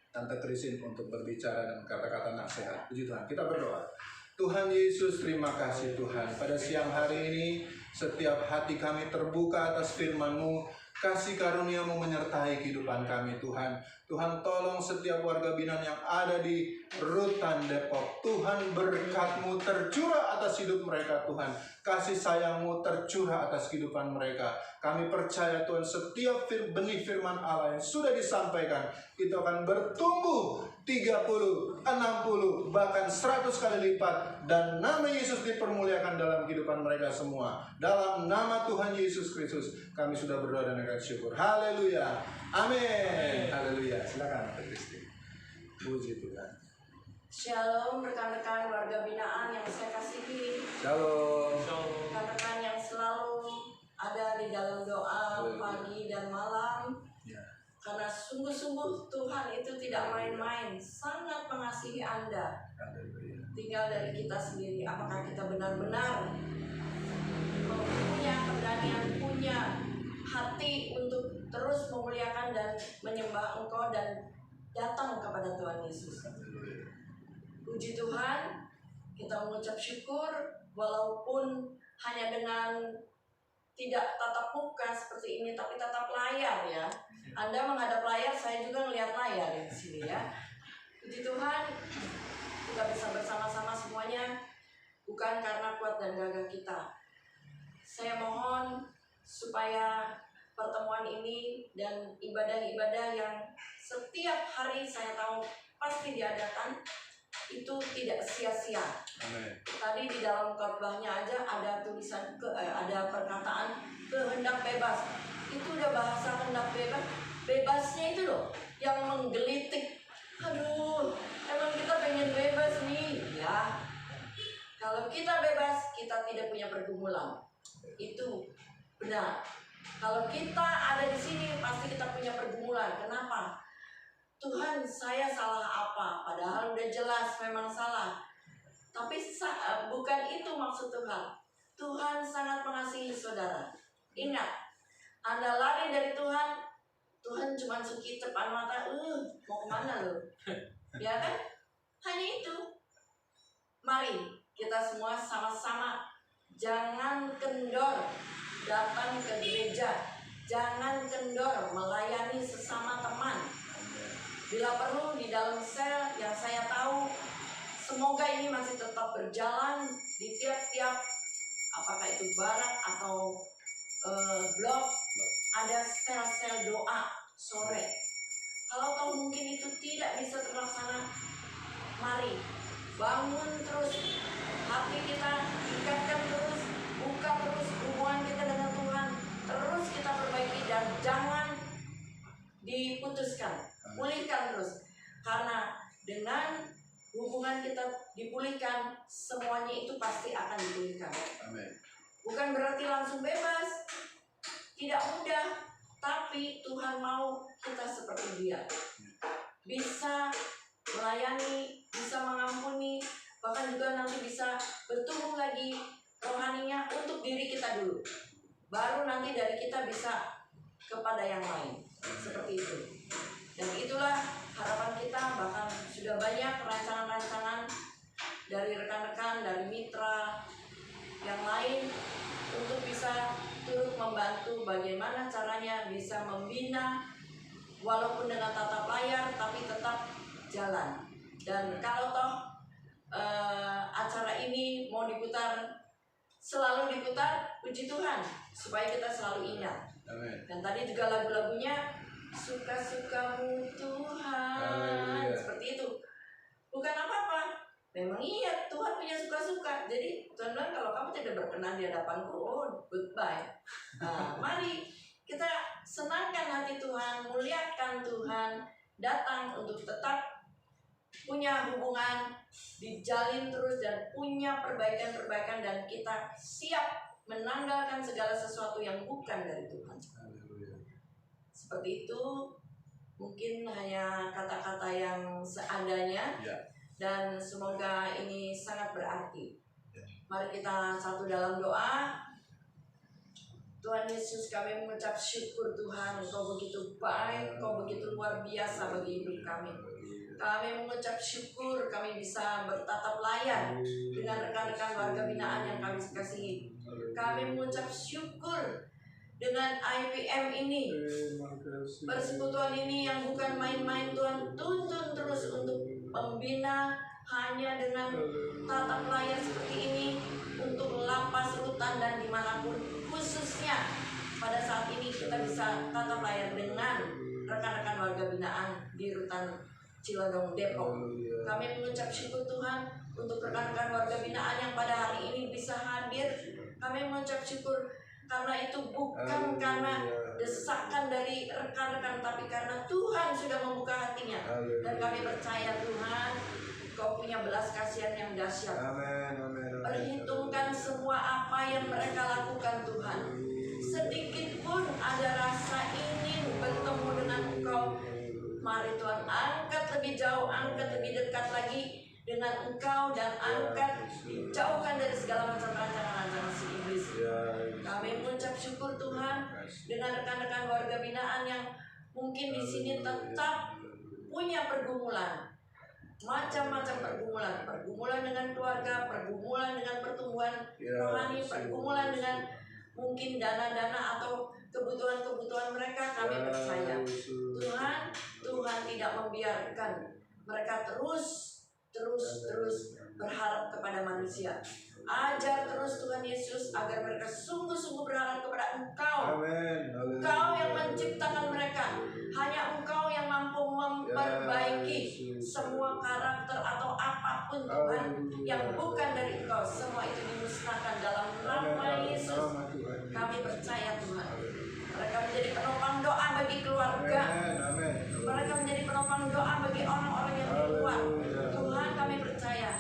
Tante Christine untuk berbicara dan kata-kata nasihat. Puji Tuhan. Kita berdoa. Tuhan Yesus, terima kasih Tuhan. Pada siang hari ini, setiap hati kami terbuka atas firman-Mu. Kasih karunia-Mu menyertai kehidupan kami Tuhan. Tuhan, tolong setiap warga binaan yang ada di Rutan Depok. Tuhan, berkat-Mu tercurah atas hidup mereka Tuhan. Kasih sayang-Mu tercurah atas kehidupan mereka. Kami percaya Tuhan, setiap benih firman Allah yang sudah disampaikan, itu akan bertumbuh 30, 60, bahkan 100 kali lipat. Dan nama Yesus dipermuliakan dalam kehidupan mereka semua. Dalam nama Tuhan Yesus Kristus, kami sudah berdoa dan mengucap syukur. Haleluya. Amin. Haleluya. Silakan Tante Christine. Puji Tuhan. Shalom rekan-rekan warga binaan yang saya kasihi. Shalom. Rekan-rekan yang selalu ada di dalam doa pagi dan malam. Ya. Karena sungguh-sungguh Tuhan itu tidak main-main, sangat mengasihi Anda. Haleluya. Tinggal dari kita sendiri, apakah kita benar-benar punya keberanian, punya hati untuk terus memuliakan dan menyembah Engkau dan datang kepada Tuhan Yesus. Puji Tuhan, kita mengucap syukur walaupun hanya dengan tidak tatap muka seperti ini, tapi tatap layar ya. Anda menghadap layar, saya juga melihat layar di sini ya. Puji Tuhan, kita bisa bersama-sama semuanya, bukan karena kuat dan gagah kita. Saya mohon supaya pertemuan ini dan ibadah-ibadah yang setiap hari saya tahu pasti diadakan, itu tidak sia-sia. Amin. Tadi di dalam khotbahnya aja ada tulisan ada perkataan kehendak bebas. Itu udah bahasa kehendak bebas. Bebasnya itu loh yang menggelitik. Aduh, emang kita pengen bebas nih, ya. Kalau kita bebas, kita tidak punya pergumulan. Itu benar. Kalau kita ada di sini, pasti kita punya pergumulan. Kenapa? Tuhan, saya salah apa? Padahal udah jelas memang salah. Tapi bukan itu maksud Tuhan. Tuhan sangat mengasihi saudara. Ingat, Anda lari dari Tuhan, Tuhan cuma sekitip mata, mau kemana lo? Ya kan? Hanya itu. Mari kita semua sama-sama jangan kendor datang ke gereja. Jangan kendor melayani sesama teman. Bila perlu di dalam sel yang saya tahu, semoga ini masih tetap berjalan di tiap-tiap, apakah itu barak atau blok, ada sel-sel doa sore. Kalau tahu mungkin itu tidak bisa terlaksana, mari bangun terus hati kita, ikatkan terus, buka terus hubungan kita dengan Tuhan, terus kita perbaiki dan jangan diputuskan, pulihkan terus. Karena dengan hubungan kita dipulihkan, semuanya itu pasti akan dipulihkan. Amin. Bukan berarti langsung bebas, tidak mudah, tapi Tuhan mau kita seperti Dia, bisa melayani, bisa mengampuni, bahkan juga nanti bisa bertumbuh lagi rohaninya untuk diri kita dulu, baru nanti dari kita bisa kepada yang lain, seperti itu. Dan itulah harapan kita, bahkan sudah banyak rancangan-rancangan dari rekan-rekan, dari mitra yang lain untuk bisa turut membantu bagaimana caranya bisa membina walaupun dengan tatap layar tapi tetap jalan. Dan kalau toh acara ini mau diputar, selalu diputar, puji Tuhan, supaya kita selalu ingat. Amin. Dan tadi juga lagu-lagunya suka-sukamu Tuhan. Haleluya. Seperti itu. Bukan apa-apa. Memang iya, Tuhan punya suka-suka. Jadi Tuhan bilang kalau kamu tidak berkenan di hadapanku, oh goodbye. Nah, mari kita senangkan hati Tuhan, muliakan Tuhan, datang untuk tetap punya hubungan, dijalin terus dan punya perbaikan-perbaikan, dan kita siap menanggalkan segala sesuatu yang bukan dari Tuhan. Haleluya. Seperti itu, mungkin hanya kata-kata yang seadanya. Ya. Dan semoga ini sangat berarti. Ya. Mari kita satu dalam doa. Tuhan Yesus, kami mengucap syukur Tuhan, Engkau begitu baik, Engkau begitu luar biasa bagi hidup kami. Kami mengucap syukur kami bisa bertatap layar dengan rekan-rekan warga binaan yang kami kasihi. Kami mengucap syukur dengan IPM ini, persekutuan ini yang bukan main-main. Tuhan tuntun terus untuk membina hanya dengan tatap layar seperti ini, untuk lapas, rutan, dan dimanapun. Khususnya pada saat ini kita bisa tatap layar dengan rekan-rekan warga binaan di rutan Cilodong, Depok. Kami mengucap syukur Tuhan untuk rekan-rekan warga binaan yang pada hari ini bisa hadir. Kami mengucap syukur karena itu bukan karena desakan dari rekan-rekan, tapi karena Tuhan sudah membuka hatinya. Dan kami percaya Tuhan, Kau punya belas kasihan yang dahsyat. Perhitungkan semua apa yang mereka lakukan Tuhan. Sedikit pun ada rasa ingin bertemu dengan Engkau, mari Tuhan angkat lebih jauh, angkat lebih dekat lagi dengan Engkau, dan angkat dijauhkan dari segala macam rancangan-rancangan si iblis. Kami mengucap syukur Tuhan dengan rekan-rekan warga binaan yang mungkin di sini tetap punya pergumulan, macam-macam pergumulan dengan keluarga, pergumulan dengan pertumbuhan rohani, pergumulan dengan mungkin dana-dana atau kebutuhan-kebutuhan mereka. Kami percaya Tuhan tidak membiarkan mereka terus berharap kepada manusia. Ajar terus Tuhan Yesus agar mereka sungguh-sungguh berharap kepada Engkau. Engkau yang menciptakan mereka. Hanya Engkau yang mampu memperbaiki semua karakter atau apapun Tuhan yang bukan dari Engkau. Semua itu dimusnahkan dalam nama Yesus. Kami percaya Tuhan, mereka menjadi penopang doa bagi keluarga. Mereka menjadi penopang doa bagi orang-orang yang di luar. Tuhan, kami percaya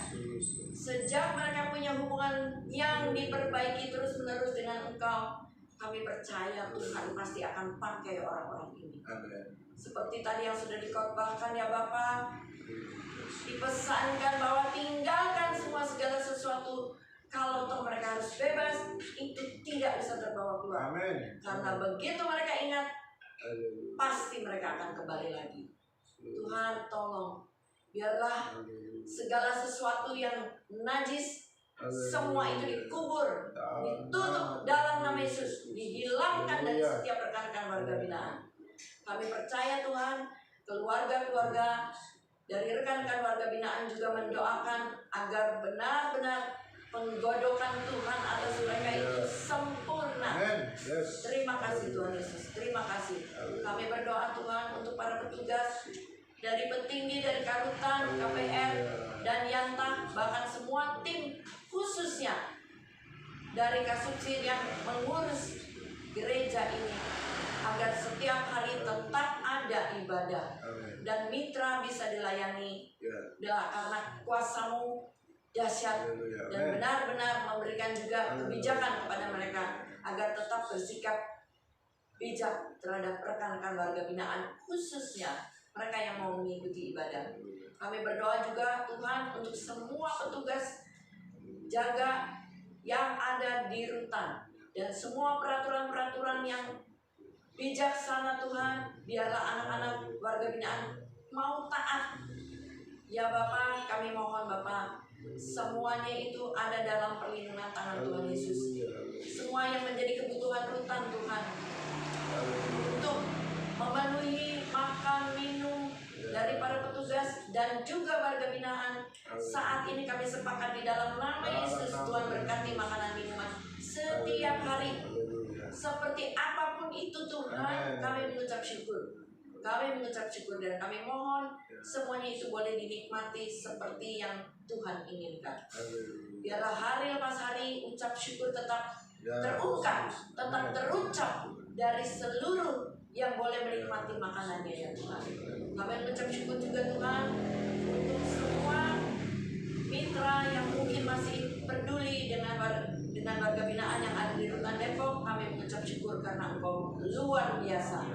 sejak mereka punya hubungan yang diperbaiki terus-menerus dengan Engkau, kami percaya Tuhan pasti akan pakai orang-orang ini. Seperti tadi yang sudah dikotbahkan ya Bapa, dipesankan bahwa tinggalkan semua segala sesuatu. Kalau toh mereka harus bebas, itu tidak bisa terbawa keluar. Karena begitu mereka ingat, pasti mereka akan kembali lagi. Tuhan tolong, biarlah segala sesuatu yang najis, semua itu dikubur, ditutup dalam nama Yesus, dihilangkan dari setiap rekan-rekan warga binaan. Kami percaya Tuhan, keluarga-keluarga dari rekan-rekan warga binaan juga mendoakan agar benar-benar penggodokan Tuhan atas mereka itu sempurna. Terima kasih Tuhan Yesus, terima kasih. Kami berdoa Tuhan untuk para petugas dari petinggi, dari Karutan, KPR, dan Yanta, bahkan semua tim khususnya dari Kasubsidi yang mengurus gereja ini, agar setiap hari tetap ada ibadah dan mitra bisa dilayani, karena kuasa-Mu dahsyat dan benar-benar memberikan juga kebijakan kepada mereka agar tetap bersikap bijak terhadap rekan-rekan warga binaan, khususnya mereka yang mau mengikuti ibadah. Kami berdoa juga Tuhan untuk semua petugas jaga yang ada di rutan dan semua peraturan-peraturan yang bijaksana Tuhan. Biarlah anak-anak warga binaan mau taat. Ya Bapa, kami mohon Bapa, semuanya itu ada dalam perlindungan tangan Tuhan Yesus. Semua yang menjadi kebutuhan rutan Tuhan, untuk memenuhi makan minum dari para petugas dan juga warga binaan. Saat ini kami sepakat di dalam nama Yesus, Tuhan berkati makanan minuman setiap hari. Seperti apapun itu Tuhan, kami mengucap syukur. Kami mengucap syukur dan kami mohon semuanya itu boleh dinikmati seperti yang Tuhan inginkan. Biarlah hari lepas hari ucap syukur tetap terungkap, tetap terucap dari seluruh yang boleh menikmati makanannya ya Tuhan. Kami mengucap syukur juga Tuhan untuk semua mitra yang mungkin masih peduli dengan warga binaan yang ada di rutan Depok. Kami mengucap syukur karena Engkau luar biasa.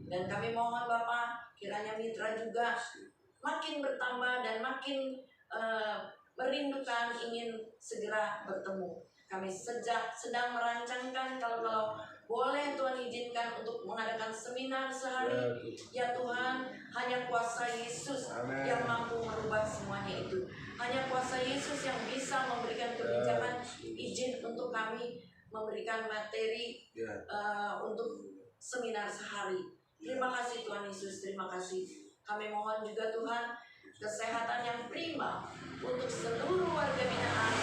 Dan kami mohon Bapak, kiranya mitra juga makin bertambah dan makin merindukan ingin segera bertemu. Kami sedang merancangkan kalau boleh Tuhan izinkan untuk mengadakan seminar sehari. Ya Tuhan, hanya kuasa Yesus yang mampu merubah semuanya itu. Hanya kuasa Yesus yang bisa memberikan kebijakan izin untuk kami memberikan materi untuk seminar sehari. Terima kasih Tuhan Yesus, terima kasih. Kami mohon juga Tuhan kesehatan yang prima untuk seluruh warga binaan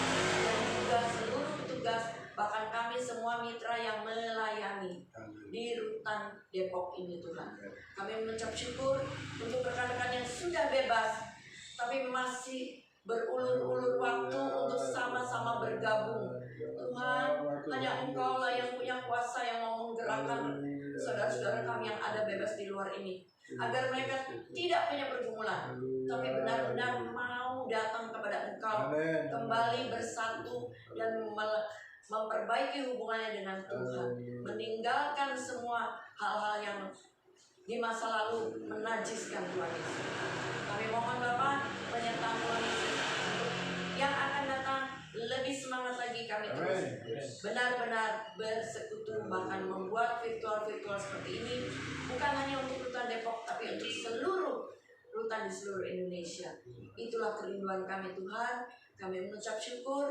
dan juga seluruh petugas, bahkan kami semua mitra yang melayani di rutan Depok ini Tuhan. Kami mengucap syukur untuk rekan-rekan yang sudah bebas tapi masih berulur-ulur waktu untuk sama-sama bergabung. Tuhan, hanya Engkau lah yang punya kuasa yang mau menggerakkan saudara-saudara kami yang ada bebas di luar ini, agar mereka tidak punya pergumulan, tapi benar-benar mau datang kepada Engkau, kembali bersatu dan memperbaiki hubungannya dengan Tuhan, meninggalkan semua hal-hal yang di masa lalu menajiskan Tuhan Yesus. Kami mohon Bapa penyertaan Tuhan Yesus yang akan datang lebih semangat lagi. Kami terus benar-benar bersekutu, bahkan membuat virtual seperti ini bukan hanya untuk rutan Depok tapi untuk seluruh rutan di seluruh Indonesia. Itulah kerinduan kami Tuhan. Kami mengucap syukur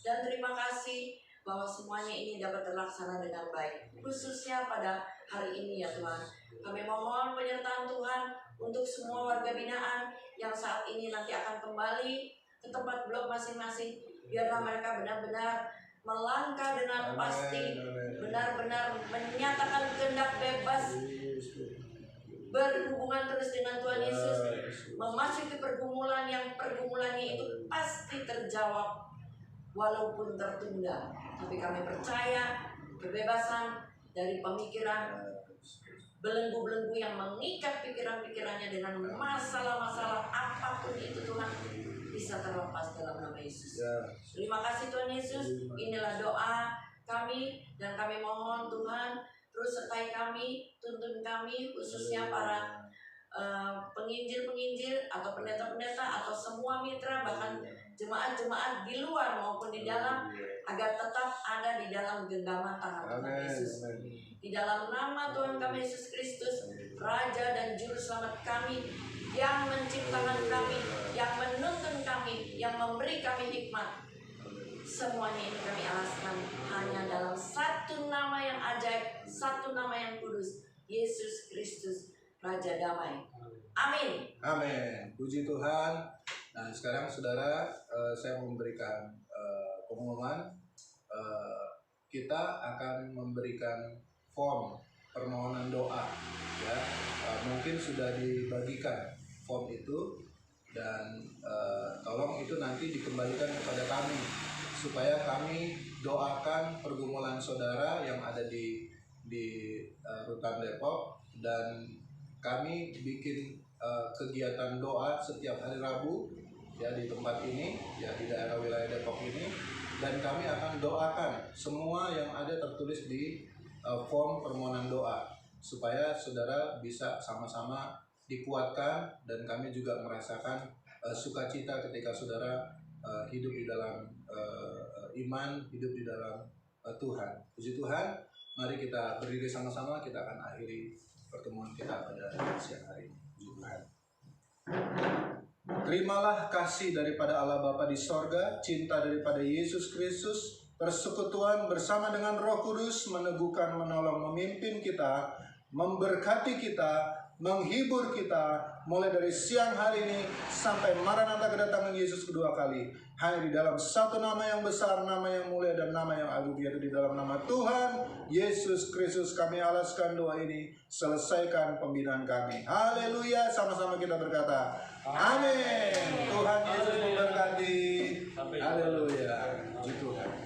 dan terima kasih bahwa semuanya ini dapat terlaksana dengan baik, khususnya pada hari ini ya Tuhan. Kami mohon penyertaan Tuhan untuk semua warga binaan yang saat ini nanti akan kembali ke tempat blok masing-masing. Biarlah mereka benar-benar melangkah dengan pasti, benar-benar menyatakan kehendak bebas, berhubungan terus dengan Tuhan Yesus, memasuki pergumulan yang pergumulannya itu pasti terjawab walaupun tertunda. Tapi kami percaya kebebasan dari pemikiran belenggu-belenggu yang mengikat pikiran-pikirannya dengan masalah-masalah apapun itu Tuhan bisa terlepas dalam nama Yesus. Terima kasih Tuhan Yesus. Inilah doa kami dan kami mohon Tuhan terus sertai kami, tuntun kami, khususnya para penginjil-penginjil atau pendeta-pendeta atau semua mitra, bahkan jemaat-jemaat di luar maupun di dalam, agar tetap ada di dalam genggaman tangan Tuhan Yesus. Di dalam nama Tuhan kami Yesus Kristus, Raja dan Juru Selamat kami, yang menciptakan kami, yang menuntun kami, yang memberi kami hikmat. Semuanya ini kami alaskan hanya dalam satu nama yang ajaib, satu nama yang kudus, Yesus Kristus, Raja Damai. Amin. Amin. Puji Tuhan. Nah, sekarang saudara, saya memberikan pengumuman. Kita akan memberikan form permohonan doa. Ya, mungkin sudah dibagikan form itu, dan tolong itu nanti dikembalikan kepada kami supaya kami doakan pergumulan saudara yang ada di rutan Depok, dan kami bikin kegiatan doa setiap hari Rabu ya di tempat ini ya, di daerah wilayah Depok ini, dan kami akan doakan semua yang ada tertulis di form permohonan doa supaya saudara bisa sama-sama dikuatkan, dan kami juga merasakan sukacita ketika saudara hidup di dalam iman, hidup di dalam Tuhan. Puji Tuhan, mari kita berdiri sama-sama, kita akan akhiri pertemuan kita pada siang hari ini. Puji Tuhan. Terimalah kasih daripada Allah Bapa di sorga, cinta daripada Yesus Kristus, persekutuan bersama dengan Roh Kudus meneguhkan, menolong, memimpin kita, memberkati kita, menghibur kita mulai dari siang hari ini sampai Maranatha kedatangan Yesus kedua kali. Hanya di dalam satu nama yang besar, nama yang mulia dan nama yang agung, yaitu di dalam nama Tuhan Yesus Kristus kami alaskan doa ini. Selesaikan pembinaan kami. Haleluya, sama-sama kita berkata amin. Tuhan Yesus memberkati. Haleluya. Puji Tuhan.